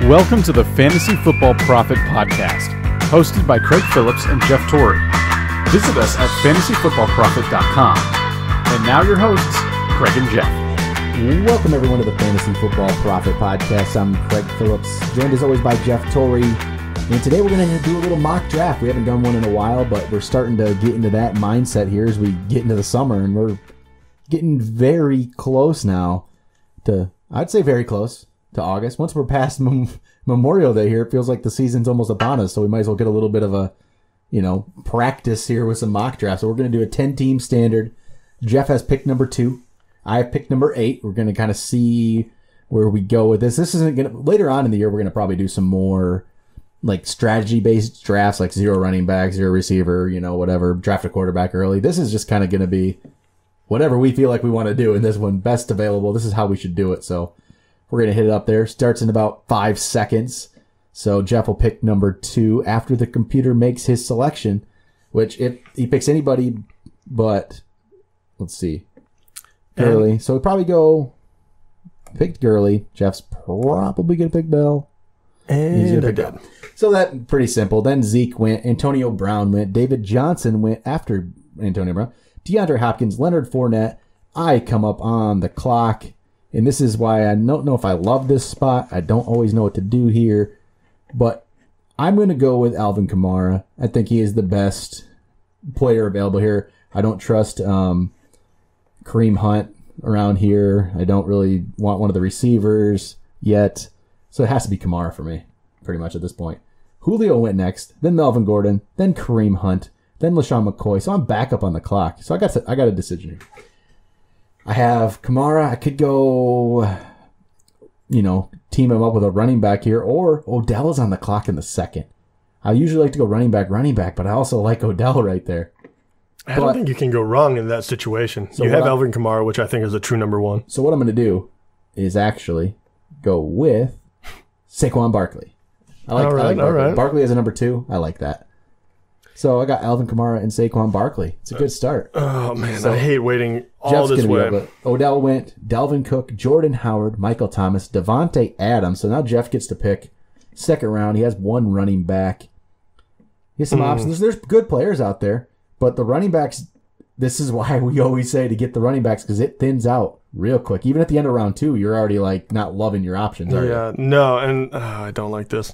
Welcome to the Fantasy Football Prophet podcast, hosted by Craig Phillips and Jeff Torrey. Visit us at fantasyfootballprophet.com. And now your hosts, Craig and Jeff. Welcome everyone to the Fantasy Football Prophet podcast. I'm Craig Phillips, joined as always by Jeff Torrey. And today we're going to do a little mock draft. We haven't done one in a while, but we're starting to get into that mindset here as we get into the summer. And we're getting very close now to, I'd say very close to August. Once we're past Memorial Day here, it feels like the season's almost upon us. So we might as well get a little bit of a, practice here with some mock drafts. So we're going to do a 10-team standard. Jeff has pick number 2. I have pick number 8. We're going to kind of see where we go with this. This isn't going to, later on in the year, we're going to probably do some more like strategy-based drafts, like 0 running back, 0 receiver, whatever, draft a quarterback early. This is just kind of going to be whatever we feel like we want to do in this one, best available. This is how we should do it. So we're going to hit it up there. Starts in about 5 seconds. So Jeff will pick number 2 after the computer makes his selection, which if he picks anybody but, let's see, Gurley. So we'll probably go pick Gurley. Jeff's probably going to pick Bell. And I did. So that pretty simple. Then Zeke went. Antonio Brown went. David Johnson went after Antonio Brown. DeAndre Hopkins, Leonard Fournette. I come up on the clock. And this is why I don't know if I love this spot. I don't always know what to do here. But I'm going to go with Alvin Kamara. I think he is the best player available here. I don't trust Kareem Hunt around here. I don't really want one of the receivers yet. So it has to be Kamara for me, pretty much at this point. Julio went next, then Melvin Gordon, then Kareem Hunt, then LaShawn McCoy. So I'm back up on the clock. So I got a decision here. I have Kamara. I could go, team him up with a running back here, or Odell is on the clock in the second. I usually like to go running back, but I also like Odell right there. I don't think you can go wrong in that situation. So you have Alvin Kamara, which I think is a true number 1. So what I'm going to do is actually go with Saquon Barkley. I like Barkley. Barkley as a number 2. I like that. So I got Alvin Kamara and Saquon Barkley. It's a good start. Oh, man. So I hate waiting all this way. Odell went, Dalvin Cook, Jordan Howard, Michael Thomas, Devontae Adams. So now Jeff gets to pick second round. He has 1 running back. He has some options. There's good players out there, but the running backs, this is why we always say to get the running backs because it thins out real quick. Even at the end of round 2, you're already not loving your options, are you? Yeah, no, and I don't like this.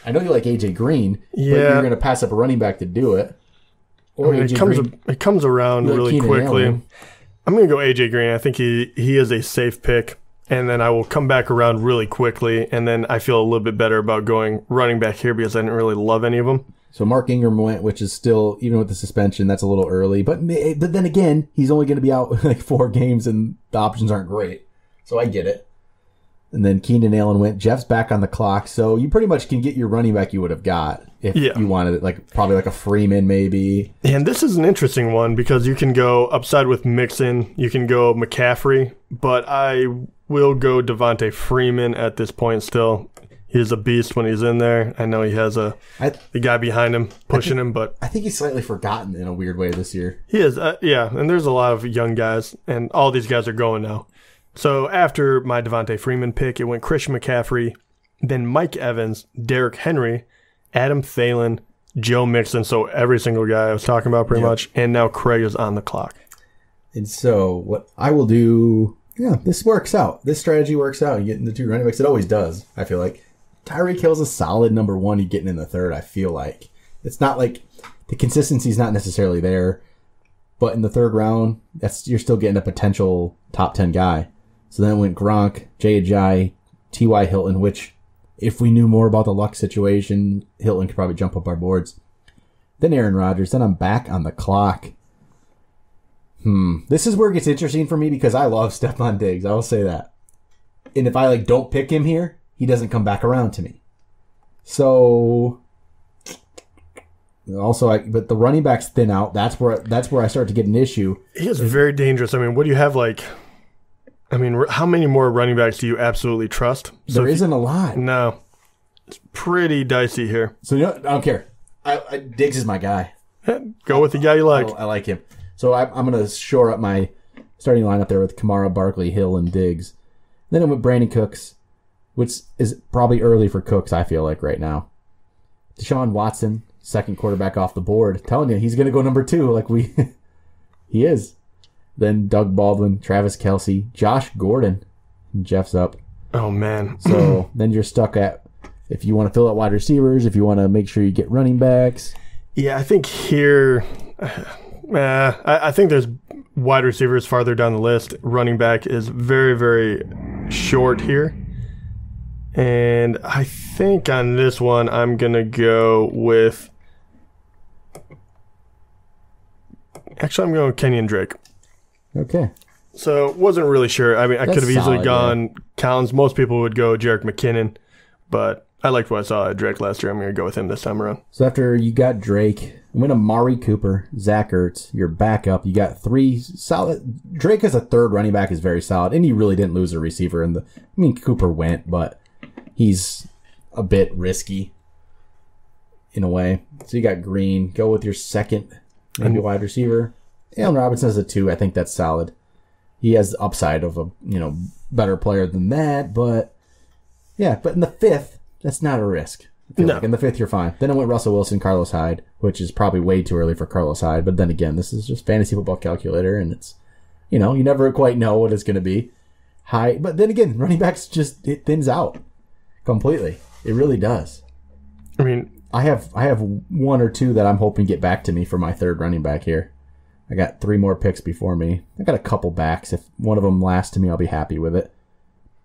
I know you like AJ Green, but you're going to pass up a running back to do it. Or it comes around really quickly. I'm going to go AJ Green. I think he is a safe pick, and then I will come back around really quickly, and then I feel a little bit better about going running back here because I didn't really love any of them. So Mark Ingram went, which is still, even with the suspension, that's a little early. But then again, he's only going to be out like 4 games, and the options aren't great. So I get it. And then Keenan Allen went. Jeff's back on the clock, so you pretty much can get your running back you would have got if you wanted it, probably a Freeman maybe. And this is an interesting one because you can go upside with Mixon, you can go McCaffrey, but I will go Devontae Freeman at this point still. He's a beast when he's in there. I know he has the guy behind him pushing him, but I think he's slightly forgotten in a weird way this year. He is, and there's a lot of young guys, and all these guys are going now. So after my Devontae Freeman pick, it went Christian McCaffrey, then Mike Evans, Derrick Henry, Adam Thielen, Joe Mixon. So every single guy I was talking about pretty much. And now Craig is on the clock. And so what I will do, this works out. This strategy works out. You get in the 2 running backs. It always does, I feel like. Tyreek Hill's a solid number 1 you're getting in the 3rd, I feel like. It's not like the consistency's not necessarily there. But in the 3rd round, you're still getting a potential top 10 guy. So then it went Gronk, Jay Ajayi, T.Y. Hilton, which if we knew more about the luck situation, Hilton could probably jump up our boards. Then Aaron Rodgers. Then I'm back on the clock. This is where it gets interesting for me because I love Stephon Diggs. I will say that. And if I don't pick him here, he doesn't come back around to me. So also, but the running backs thin out. That's where I start to get an issue. He is very dangerous. I mean, what do you have how many more running backs do you absolutely trust? There isn't a lot. No. It's pretty dicey here. So I don't care. Diggs is my guy. Go with the guy you like. I like him. So I'm going to shore up my starting lineup there with Kamara, Barkley, Hill, and Diggs. Then I went Brandon Cooks, which is probably early for Cooks, I feel like, right now. Deshaun Watson, second quarterback off the board. Telling you, he's going to go number 2 like he is. Then Doug Baldwin, Travis Kelce, Josh Gordon. Jeff's up. Oh, man. So then you're stuck at, if you want to fill out wide receivers, if you want to make sure you get running backs. Yeah, I think here, I think there's wide receivers farther down the list. Running back is very, very short here. And I think on this one, I'm going to go with... Actually, I'm going with Kenyon Drake. Okay. So, wasn't really sure. I mean, I could have easily solid, gone Collins. Most people would go Jerick McKinnon, but I liked what I saw at Drake last year. I'm going to go with him this time around. So after you got Drake, I'm going to Amari Cooper, Zach Ertz, your backup. You got 3 solid. Drake as a third running back is very solid, and you really didn't lose a receiver. Cooper went, but he's a bit risky in a way. So you got Green. Go with your second maybe wide receiver. Allen Robinson as a 2. I think that's solid. He has the upside of a better player than that, but yeah. But in the 5th, that's not a risk. No. Like in the 5th, you're fine. Then I went Russell Wilson, Carlos Hyde, which is probably way too early for Carlos Hyde. But then again, this is just fantasy football calculator, and it's you never quite know what it's going to be. High, but then again, running backs it thins out completely. It really does. I mean, I have 1 or 2 that I'm hoping get back to me for my third running back here. I got 3 more picks before me. I got a couple backs. If one of them lasts to me, I'll be happy with it.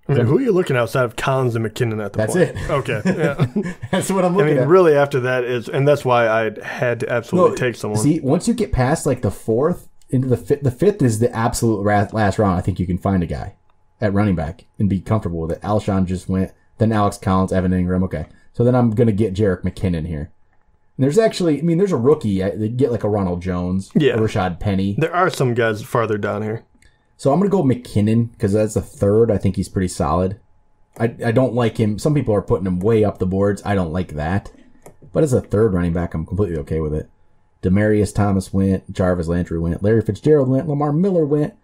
I mean, who are you looking outside of Collins and McKinnon at the That's point? it. Okay. Yeah. That's what I'm looking at. Really after that is, and that's why I had to absolutely take someone. See, once you get past like the 4th into the 5th is the absolute last round. I think you can find a guy at running back and be comfortable with it. Alshon just went, then Alex Collins, Evan Ingram. Okay. So then I'm going to get Jerick McKinnon here. And there's actually, there's a rookie. They get like a Ronald Jones, a Rashad Penny. There are some guys farther down here. So I'm going to go McKinnon because that's a 3rd. I think he's pretty solid. I don't like him. Some people are putting him way up the boards. I don't like that. But as a 3rd running back, I'm completely okay with it. Demarius Thomas went. Jarvis Landry went. Larry Fitzgerald went. Lamar Miller went.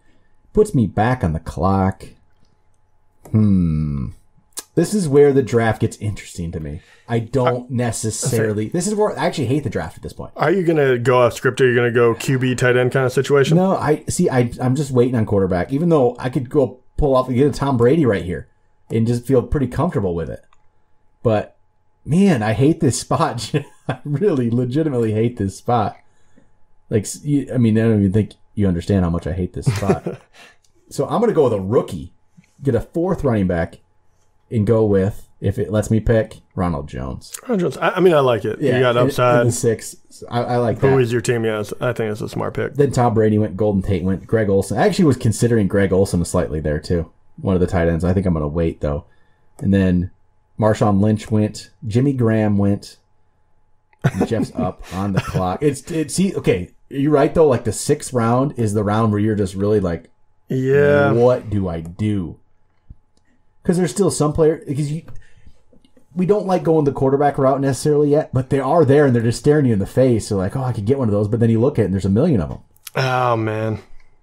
Puts me back on the clock. This is where the draft gets interesting to me. I don't necessarily... This is where I actually hate the draft at this point. Are you going to go off script or are you going to go QB tight end kind of situation? No, I'm just waiting on quarterback. Even though I could go pull off and get a Tom Brady right here and just feel pretty comfortable with it. But, man, I hate this spot. I really legitimately hate this spot. Like, I don't even think you understand how much I hate this spot. So I'm going to go with a rookie, get a 4th running back, and go with, if it lets me pick, Ronald Jones. Ronald Jones. I like it. Yeah, you got upside. In the 6th. I like that. Who is your team? Yes, I think it's a smart pick. Then Tom Brady went, Golden Tate went, Greg Olsen. I actually was considering Greg Olsen slightly there, too. One of the tight ends. I think I'm going to wait, though. And then Marshawn Lynch went. Jimmy Graham went. Jeff's up on the clock. Okay, you're right, though. Like, the 6th round is the round where you're just really like, yeah, what do I do? Because there's still some players, because we don't like going the quarterback route necessarily yet, but they are there and they're just staring you in the face. So like, I could get one of those, but then you look at it and there's a million of them. Oh man,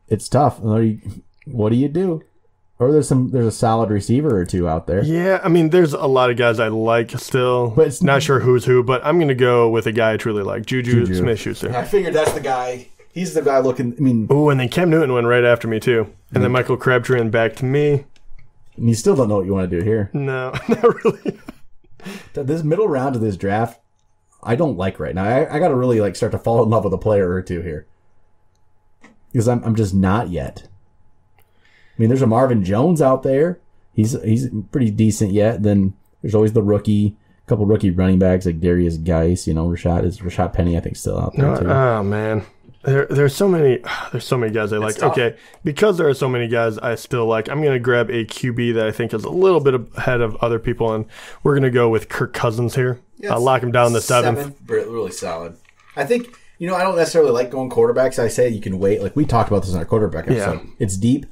it's tough. What do you do? Or there's a solid receiver or 2 out there. Yeah, there's a lot of guys I like still, but it's not sure who's who. But I'm going to go with a guy I truly like, Juju Smith-Schuster. I figured that's the guy. He's the guy looking. Oh, and then Cam Newton went right after me too, and then Michael Crabtree and back to me. And you still don't know what you want to do here. No, not really. This middle round of this draft, I don't like right now. I got to really start to fall in love with a player or 2 here, because I'm just not yet. There's a Marvin Jones out there. He's pretty decent yet. Then there's always the rookie, a couple rookie running backs like Darius Geis. Rashad Penny I think still out there too. Oh man. There's so many guys I like. Okay, because there are so many guys I still like, I'm going to grab a QB that I think is a little bit ahead of other people, and we're going to go with Kirk Cousins here. I'll lock him down the 7th. Really solid. I think, I don't necessarily like going quarterbacks. I say you can wait. Like we talked about this in our quarterback episode. Yeah. It's deep.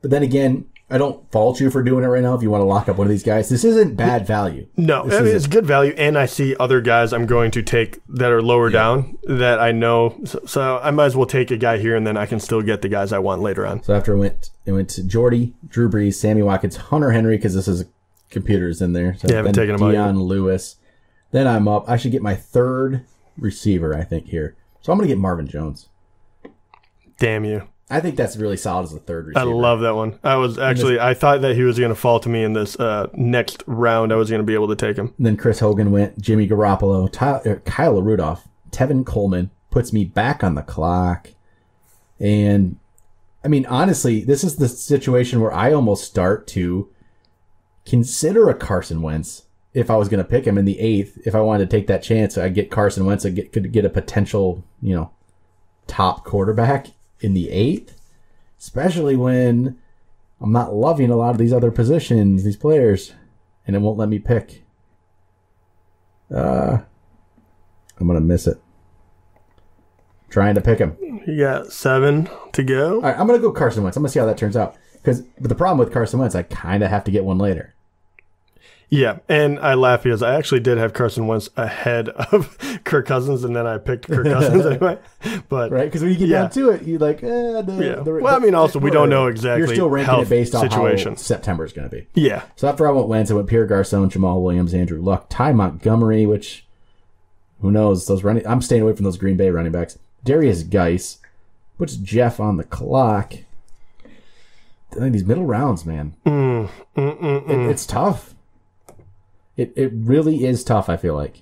But then again, I don't fault you for doing it right now if you want to lock up one of these guys. This isn't bad value. No, it's good value, and I see other guys I'm going to take that are lower down that I know. So I might as well take a guy here, and then I can still get the guys I want later on. So after it went to Jordy, Drew Brees, Sammy Watkins, Hunter Henry, because this is computers in there. So yeah, I haven't taken them out yet. Deion Lewis. Then I'm up. I should get my third receiver, I think, here. So I'm going to get Marvin Jones. Damn you. I think that's really solid as a third receiver. I love that one. I thought that he was going to fall to me in this next round. I was going to be able to take him. And then Chris Hogan went, Jimmy Garoppolo, Kyle Rudolph, Tevin Coleman, puts me back on the clock. And, I mean, honestly, this is the situation where I almost start to consider a Carson Wentz if I was going to pick him in the 8th. If I wanted to take that chance, I'd get Carson Wentz. Could get a potential, top quarterback in the 8th, especially when I'm not loving a lot of these other positions, these players, and it won't let me pick. I'm going to miss it. Trying to pick him. You got 7 to go. All right, I'm going to go Carson Wentz. I'm going to see how that turns out. But the problem with Carson Wentz, I kind of have to get one later. Yeah, and I laugh because I actually did have Carson Wentz ahead of Kirk Cousins, and then I picked Kirk Cousins anyway. But right, because when you get down to it, you're like, well, I mean, also we don't know exactly. You're still ranking it based on how September is going to be. Yeah. So after I went Wentz, I went Pierre Garcon, Jamal Williams, Andrew Luck, Ty Montgomery, which who knows those running. I'm staying away from those Green Bay running backs. Darius Geis puts Jeff on the clock. I think these middle rounds, man, it's tough. It really is tough, I feel like.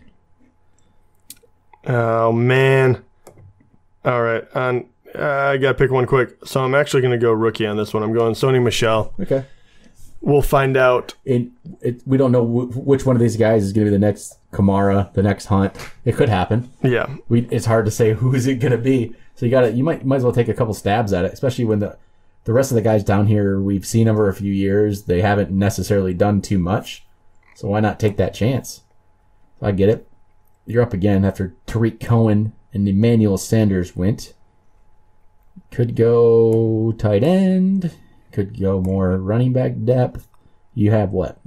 Oh, man. All right. I got to pick one quick. So I'm actually going to go rookie on this one. I'm going Sony Michel. Okay. We'll find out. We don't know which one of these guys is going to be the next Kamara, the next Hunt. It could happen. Yeah. It's hard to say who is it going to be. So you might as well take a couple stabs at it, especially when the rest of the guys down here, we've seen over a few years. They haven't necessarily done too much. So why not take that chance? I get it. You're up again after Tariq Cohen and Emmanuel Sanders went. Could go tight end. Could go more running back depth. You have what?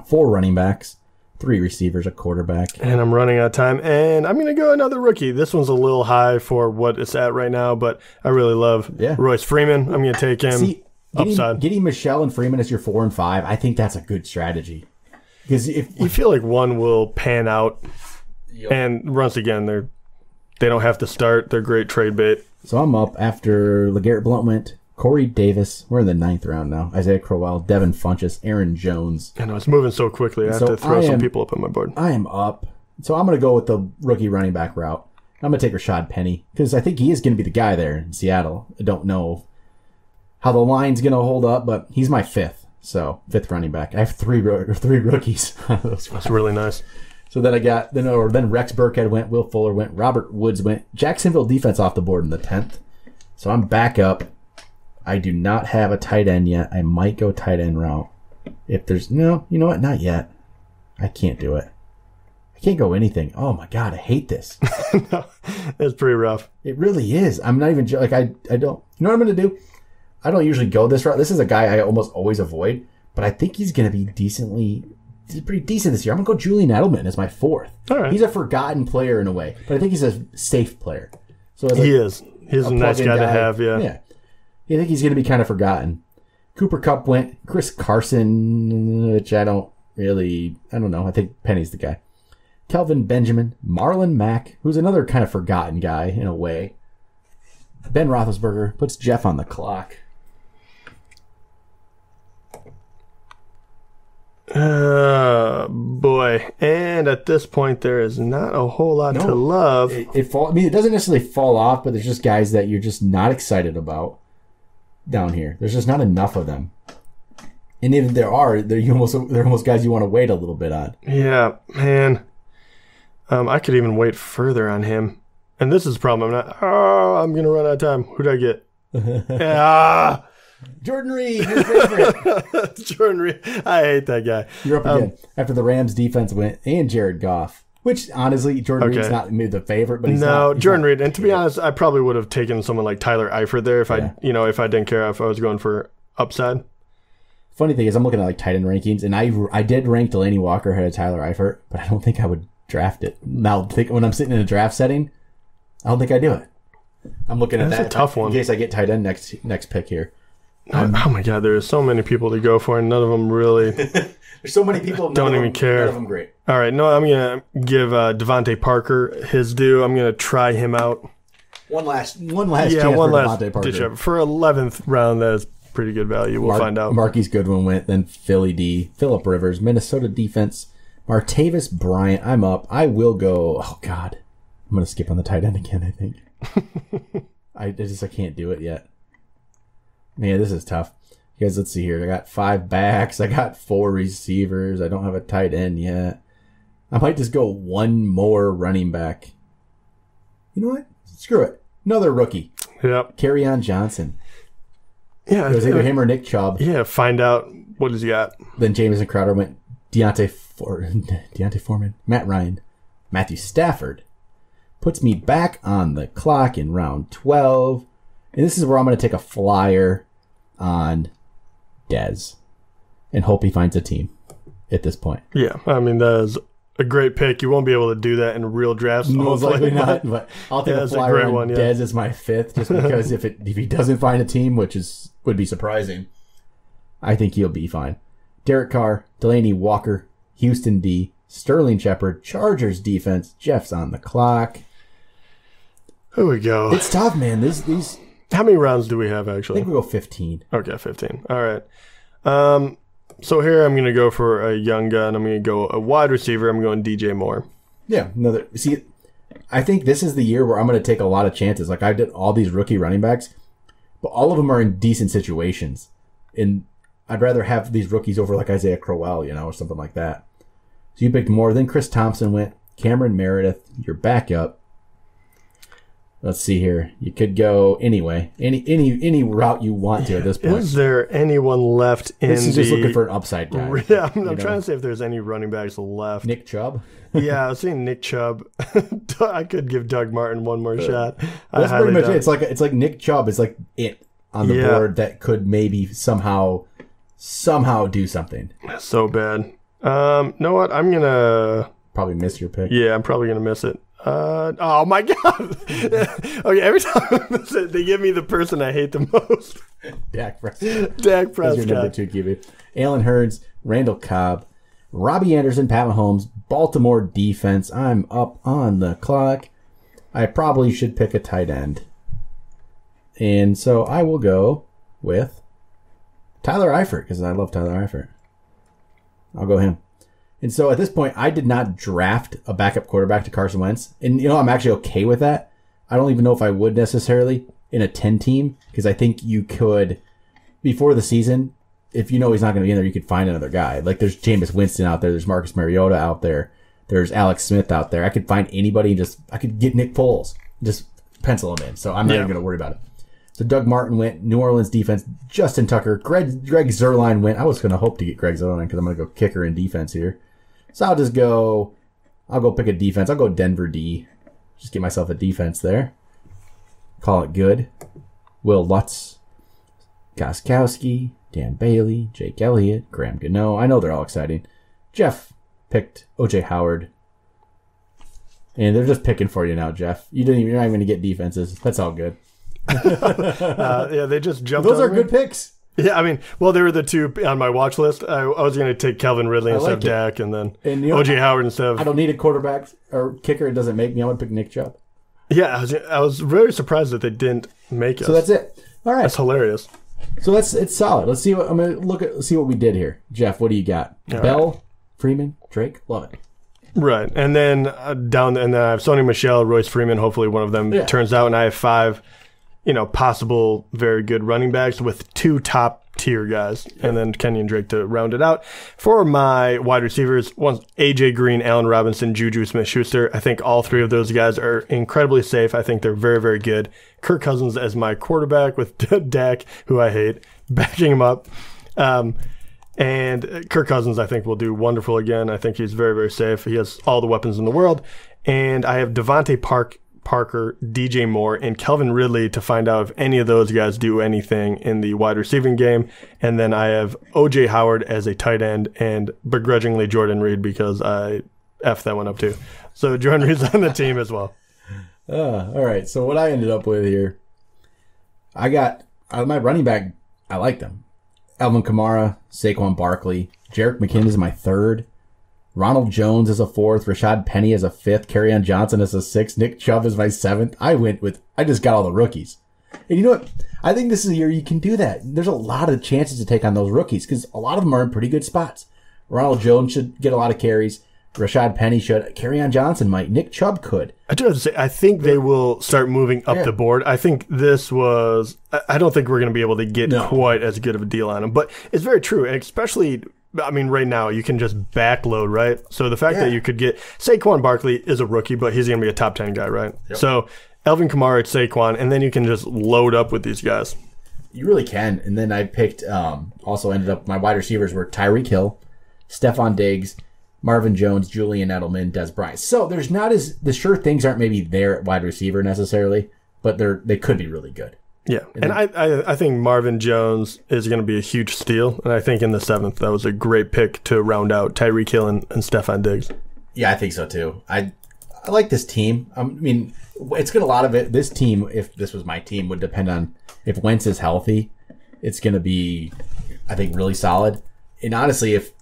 4 running backs, 3 receivers, a quarterback. And I'm running out of time. And I'm going to go another rookie. This one's a little high for what it's at right now, but I really love Royce Freeman. I'm going to take him. Upside. Getting Michelle and Freeman as your 4 and 5, I think that's a good strategy. Because if you feel like one will pan out, and once again, they don't have to start. They're great trade bait. So I'm up after LeGarrette Blount went, Corey Davis. We're in the 9th round now. Isaiah Crowell, Devin Funchess, Aaron Jones. I know it's moving so quickly. I have to throw some people up on my board. I am up. So I'm going to go with the rookie running back route. I'm going to take Rashad Penny because I think he is going to be the guy there in Seattle. I don't know how the line's going to hold up, but he's my 5th. So 5th running back. I have 3 rookies. That's really nice. So then then Rex Burkhead went, Will Fuller went, Robert Woods went, Jacksonville defense off the board in the 10th. So I'm back up. I do not have a tight end yet. I might go tight end route. If there's you know what? Not yet. I can't do it. I can't go anything. Oh my God, I hate this. No, it's pretty rough. It really is. I'm not even like I don't. You know what I'm going to do? I don't usually go this route. This is a guy I almost always avoid, but I think he's going to be pretty decent this year. I'm going to go Julian Edelman as my 4th. All right. He's a forgotten player in a way, but I think he's a safe player. So he is. He's a nice guy to have, yeah. Yeah. I think he's going to be kind of forgotten. Cooper Kupp went. Chris Carson, which I don't know. I think Penny's the guy. Kelvin Benjamin, Marlon Mack, who's another kind of forgotten guy in a way. Ben Roethlisberger puts Jeff on the clock. Boy. And at this point, there is not a whole lot to love. It doesn't necessarily fall off, but there's just guys that you're just not excited about down here. There's just not enough of them. And even they're almost guys you want to wait a little bit on. Yeah, man. I could even wait further on him. And this is the problem. I'm going to run out of time. Who'd I get? Jordan Reed, your favorite. Jordan Reed. I hate that guy. You're up again. After the Rams defense went, and Jared Goff. Which, honestly, Jordan Reed's not maybe the favorite, but he's not. Jordan Reed. And to be honest, I probably would have taken someone like Tyler Eifert there if I didn't care if I was going for upside. Funny thing is, I'm looking at like tight end rankings, and I did rank Delaney Walker ahead of Tyler Eifert, but I don't think I would draft it. Now, when I'm sitting in a draft setting, I don't think I do it. I'm looking at that. That's a tough one. In case I get tight end next pick here. Oh my God, there are so many people to go for, and none of them really There's so many people. don't even care. None of them great. All right, no, I'm going to give Devontae Parker his due. I'm going to try him out. One last chance for Devontae Parker. ditch effort. For 11th round, that is pretty good value. We'll find out. Marquise Goodwin went, then Philly D, Phillip Rivers, Minnesota defense, Martavis Bryant. I'm up. I will go. Oh God, I'm going to skip on the tight end again. I think. I can't do it yet. Man, this is tough. You guys, let's see here. I got 5 backs. I got 4 receivers. I don't have a tight end yet. I might just go one more running back. You know what? Screw it. Another rookie. Yep. Kerryon Johnson. Yeah. It was either him or Nick Chubb. Yeah, find out what he's got. Then Jamison Crowder went Deontay Foreman, Matt Ryan, Matthew Stafford. Puts me back on the clock in round 12. And this is where I'm going to take a flyer on Dez and hope he finds a team at this point. Yeah, I mean, that is a great pick. You won't be able to do that in real drafts. Most likely not, but I'll take a flyer on Dez as my 5th, just because if he doesn't find a team, which would be surprising, I think he'll be fine. Derek Carr, Delaney Walker, Houston D, Sterling Shepard, Chargers defense. Jeff's on the clock. Here we go. It's tough, man. These. How many rounds do we have, I actually? think we go 15. Okay, 15. All right. So here I'm going to go for a young gun. I'm going to go a wide receiver. I'm going DJ Moore. Yeah. See, I think this is the year where I'm going to take a lot of chances. Like I did all these rookie running backs, but all of them are in decent situations. And I'd rather have these rookies over like Isaiah Crowell, or something like that. So you picked Moore. Then Chris Thompson went. Cameron Meredith, your backup. Let's see here. You could go anyway. Any route you want to at this point. Is there anyone left in This is just looking for an upside guy. Yeah, I'm trying to see if there's any running backs left. Nick Chubb? Yeah, I was seeing Nick Chubb. I could give Doug Martin one more shot. That's pretty much it. It's like Nick Chubb is like it on the board that could maybe somehow do something. So bad. Know what? I'm going to... Probably miss your pick. Yeah, I'm probably going to miss it. Oh my God. Okay, every time I miss it, they give me the person I hate the most. Dak Prescott. Dak Prescott. That's your number 2 QB. Alan Hurns, Randall Cobb, Robbie Anderson, Pat Mahomes, Baltimore defense. I'm up on the clock. I probably should pick a tight end. And so I will go with Tyler Eifert, because I love Tyler Eifert. I'll go him. And so at this point, I did not draft a backup quarterback to Carson Wentz. And, I'm actually okay with that. I don't even know if I would necessarily in a 10 team, because I think you could, before the season, if he's not going to be in there, you could find another guy. Like there's Jameis Winston out there. There's Marcus Mariota out there. There's Alex Smith out there. I could find anybody and I could get Nick Foles. Just pencil him in. So I'm not even going to worry about it. So Doug Martin went. New Orleans defense. Justin Tucker. Greg Zuerlein went. I was going to hope to get Greg Zuerlein because I'm going to go kicker in defense here. So I'll go pick a defense. I'll go Denver D. Just get myself a defense there. Call it good. Will Lutz, Gostkowski, Dan Bailey, Jake Elliott, Graham Gano. I know they're all exciting. Jeff picked O.J. Howard. And they're just picking for you now, Jeff. You're not even going to get defenses. That's all good. Yeah, they just jumped Those on are me. good picks. Yeah, I mean, they were the 2 on my watch list. I was going to take Calvin Ridley instead of Dak, and then O.J. Howard instead of... I don't need a quarterback or kicker. It doesn't make me. I'm going to pick Nick Chubb. Yeah, I was very surprised that they didn't make us. So that's it. All right. That's hilarious. So it's solid. Let's see what I'm going to see what we did here. Jeff, what do you got? All Bell, right. Freeman, Drake, love it. Right, and then I have Sony Michel, Royce Freeman. Hopefully, one of them turns out, and I have 5, possible very good running backs with 2 top tier guys, and then Kenyon Drake to round it out. For my wide receivers, one's AJ Green, Allen Robinson, Juju Smith-Schuster. I think all 3 of those guys are incredibly safe. I think they're very, very good. Kirk Cousins as my quarterback with Dak, who I hate, backing him up. And Kirk Cousins, I think, will do wonderful again. I think he's very, very safe. He has all the weapons in the world. And I have Devontae Parker, DJ Moore, and Calvin Ridley to find out if any of those guys do anything in the wide receiving game. And then I have O.J. Howard as a tight end and begrudgingly Jordan Reed because I F that one up too. So Jordan Reed's on the team as well. All right. So what I ended up with here, I got my running back I like them. Alvin Kamara, Saquon Barkley, Jerick McKinnon is my third. Ronald Jones is a fourth. Rashad Penny is a fifth. Kerryon Johnson is a sixth. Nick Chubb is my seventh. I just got all the rookies. And you know what? I think this is a year you can do that. There's a lot of chances to take on those rookies because a lot of them are in pretty good spots. Ronald Jones should get a lot of carries. Rashad Penny should. Kerryon Johnson might. Nick Chubb could. I do have to say, I think they will start moving up the board. I think I don't think we're going to be able to get quite as good of a deal on them. But it's very true, and especially, I mean, right now, you can just backload, right? So the fact that you could get, Saquon Barkley is a rookie, but he's going to be a top 10 guy, right? Yep. So Alvin Kamara, Saquon, and then you can just load up with these guys. You really can. And then I picked, also ended up, my wide receivers were Tyreek Hill, Stephon Diggs, Marvin Jones, Julian Edelman, Des Bryant. So there's not the sure things aren't maybe there at wide receiver necessarily, but they could be really good. Yeah, and I think Marvin Jones is going to be a huge steal, and I think in the 7th that was a great pick to round out Tyreek Hill and Stephon Diggs. Yeah, I think so too. I like this team. I mean, it's going to a lot of it. This team, if this was my team, would depend on if Wentz is healthy. It's going to be, I think, really solid. And honestly, if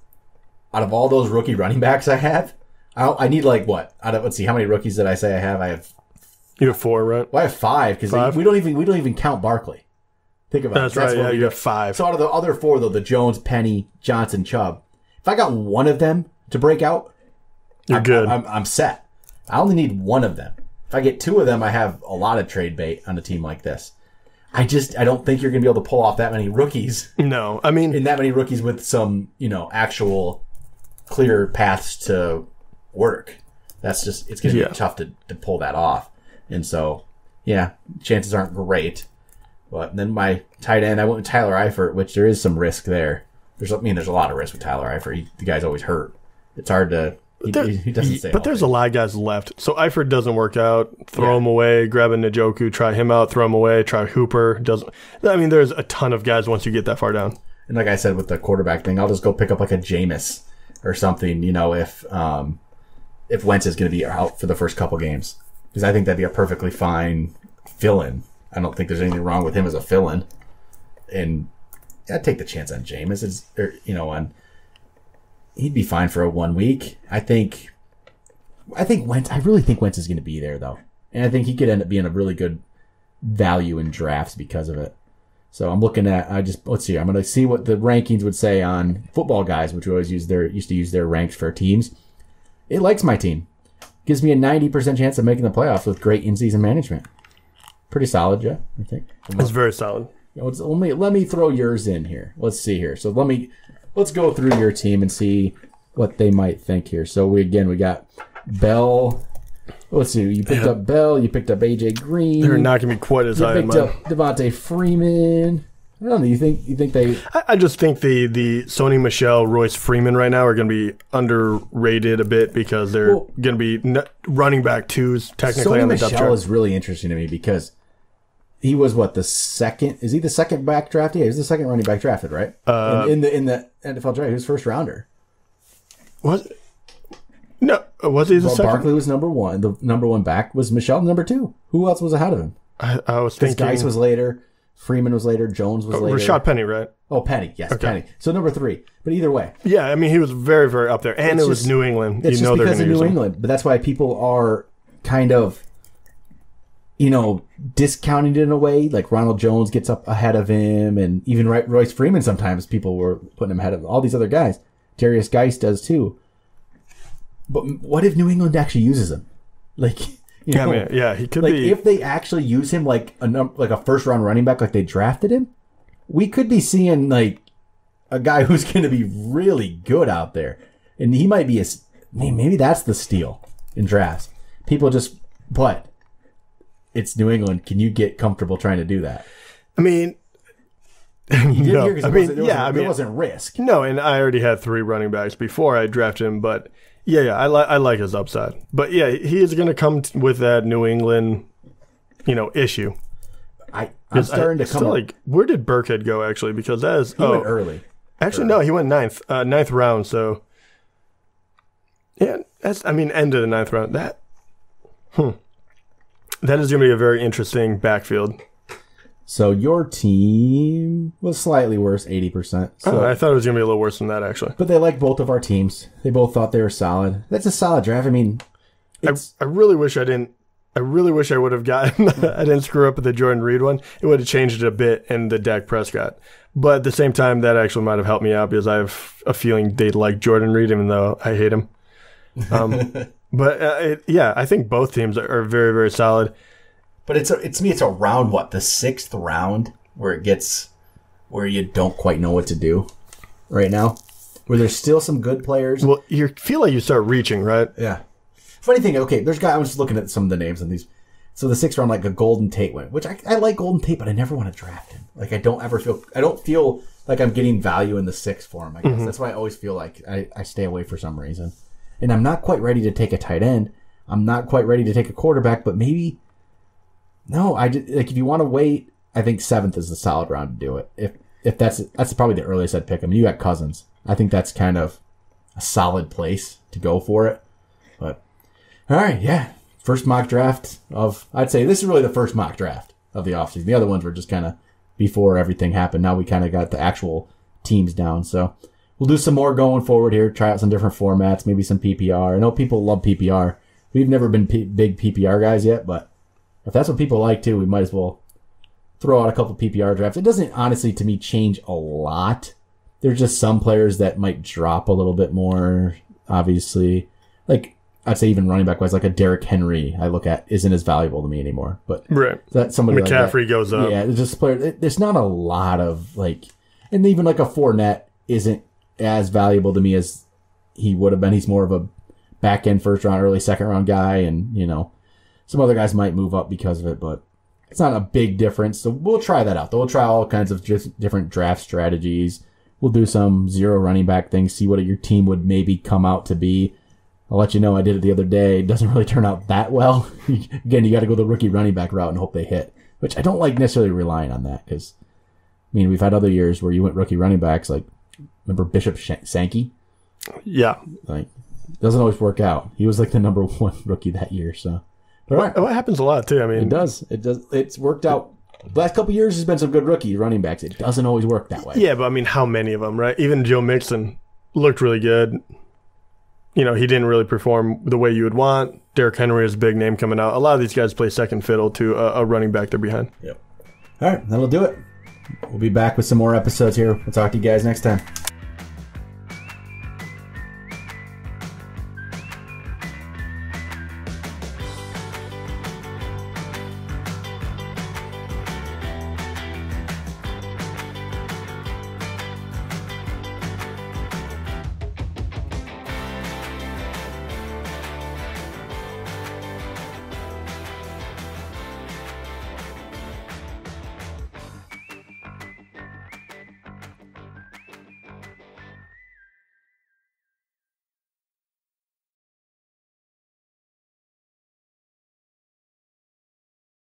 out of all those rookie running backs I have, I need like what? Let's see, how many rookies did I say I have? You have 4, right? Well, I have 5 because we don't even count Barkley. Think about it. That's right. Yeah, you have 5. So out of the other 4, though, the Jones, Penny, Johnson, Chubb, if I got one of them to break out, you're good. I'm set. I only need one of them. If I get 2 of them, I have a lot of trade bait on a team like this. I don't think you're going to be able to pull off that many rookies. No, I mean, and that many rookies with some actual clear paths to work. That's just, it's going to be tough to pull that off. And so, chances aren't great. But then my tight end, I went with Tyler Eifert, which there is some risk there. There's a lot of risk with Tyler Eifert. The guy's always hurt. It's hard to, he doesn't stay But there's a lot of guys left. So Eifert doesn't work out. Throw him away, grab a Njoku, try him out, throw him away, try Hooper. There's a ton of guys once you get that far down. And like I said with the quarterback thing, I'll just go pick up like a Jameis or something, if Wentz is going to be out for the first couple games. Because I think that'd be a perfectly fine fill-in. I don't think there's anything wrong with him as a fill-in. And I'd take the chance on Jameis. He'd be fine for a 1 week. I think Wentz, I really think Wentz is going to be there, though. And I think he could end up being a really good value in drafts because of it. So I'm looking at, let's see, I'm going to see what the rankings would say on Football Guys, which we always used to use their ranks for teams. It likes my team. Gives me a 90% chance of making the playoffs with great in-season management. Pretty solid, Jeff, I think. It's very solid. Let me throw yours in here. Let's see here. So let's go through your team and see what they might think here. So we got Bell. Let's see. You picked up Bell. You picked up AJ Green. They're not going to be quite as high. You picked up Devontae Freeman. I don't know. You think they? I just think the Sony Michel, Royce Freeman right now are going to be underrated a bit because they're going to be running back 2s technically on the depth chart. Michel is really interesting to me because he was the second? Is he the second back drafted? Yeah, he was the second running back drafted, right? In the NFL draft, he was first rounder. Was it? No, was he the second? Barkley was number 1. The number 1 back was Michel, number 2. Who else was ahead of him? I was thinking Geis was later. Freeman was later. Jones was later. Rashad Penny, right? Oh, Penny. Yes, okay. Penny. So number 3. But either way. Yeah, I mean, he was very, very up there. And it was New England. It's just because of New England. But that's why people are kind of, discounting it in a way. Like Ronald Jones gets up ahead of him. And even Royce Freeman, sometimes people were putting him ahead of all these other guys. Darius Geis does too. But what if New England actually uses him? He could be. If they actually use him like a first round running back, like they drafted him, we could be seeing a guy who's going to be really good out there, and he might be maybe that's the steal in drafts. But it's New England. Can you get comfortable trying to do that? I mean, it wasn't risk. No, and I already had 3 running backs before I drafted him, but. Yeah, I like his upside. But yeah, he is going to come with that New England, issue. I'm starting to come up. Where did Burkhead go, actually? Because that is... He went early. Actually, no, he went 9th round, so... Yeah, end of the 9th round. That is going to be a very interesting backfield. So your team was slightly worse, 80%. So, I thought it was going to be a little worse than that, actually. but they liked both of our teams. They both thought they were solid. That's a solid draft. I mean, I really wish I didn't. I really wish I would have gotten. I didn't screw up with the Jordan Reed one. It would have changed it a bit in the Dak Prescott. But at the same time, that actually might have helped me out because I have a feeling they'd like Jordan Reed, even though I hate him. I think both teams are very, very solid. But it's around what, the 6th round where you don't quite know what to do right now, where there's still some good players. Well, you feel like you start reaching, right? Yeah. Funny thing, okay, there's guys. I was just looking at some of the names on these. So the 6th round, like a Golden Tate went, which I like Golden Tate, but I never want to draft him. Like I don't feel like I'm getting value in the 6th for him. I guess that's why I always feel like I stay away for some reason. And I'm not quite ready to take a tight end. I'm not quite ready to take a quarterback, but maybe. No, if you want to wait, I think 7th is the solid round to do it. If that's probably the earliest I'd pick him. You got Cousins. I think that's kind of a solid place to go for it. But all right, yeah. First mock draft I'd say this is really the first mock draft of the offseason. The other ones were just kind of before everything happened. Now we kind of got the actual teams down. So we'll do some more going forward here, try out some different formats, maybe some PPR. I know people love PPR. We've never been big PPR guys yet, but if that's what people like too, we might as well throw out a couple PPR drafts. It doesn't honestly, to me, change a lot. There's just some players that might drop a little bit more, obviously. Like, I'd say even running back wise, like a Derrick Henry, I look at isn't as valuable to me anymore. But right, that's somebody McCaffrey like that. Goes up. Yeah, it's just player. There's not a lot of like, and even like a Fournette isn't as valuable to me as he would have been. He's more of a back end first round, early second round guy, and some other guys might move up because of it, but it's not a big difference. So we'll try that out. We'll try all kinds of just different draft strategies. We'll do some zero running back things, see what your team would maybe come out to be. I'll let you know I did it the other day. It doesn't really turn out that well. Again, you got to go the rookie running back route and hope they hit, which I don't like necessarily relying on that because, we've had other years where you went rookie running backs, like, remember Bishop Sankey? Yeah. Like, doesn't always work out. He was like the number 1 rookie that year, so. But right. Well, it happens a lot, too. It does. It's worked out. The last couple of years, there's been some good rookie running backs. It doesn't always work that way. Yeah, but how many of them, right? Even Joe Mixon looked really good. He didn't really perform the way you would want. Derrick Henry is a big name coming out. A lot of these guys play second fiddle to a running back they're behind. Yep. All right, that'll do it. We'll be back with some more episodes here. We'll talk to you guys next time.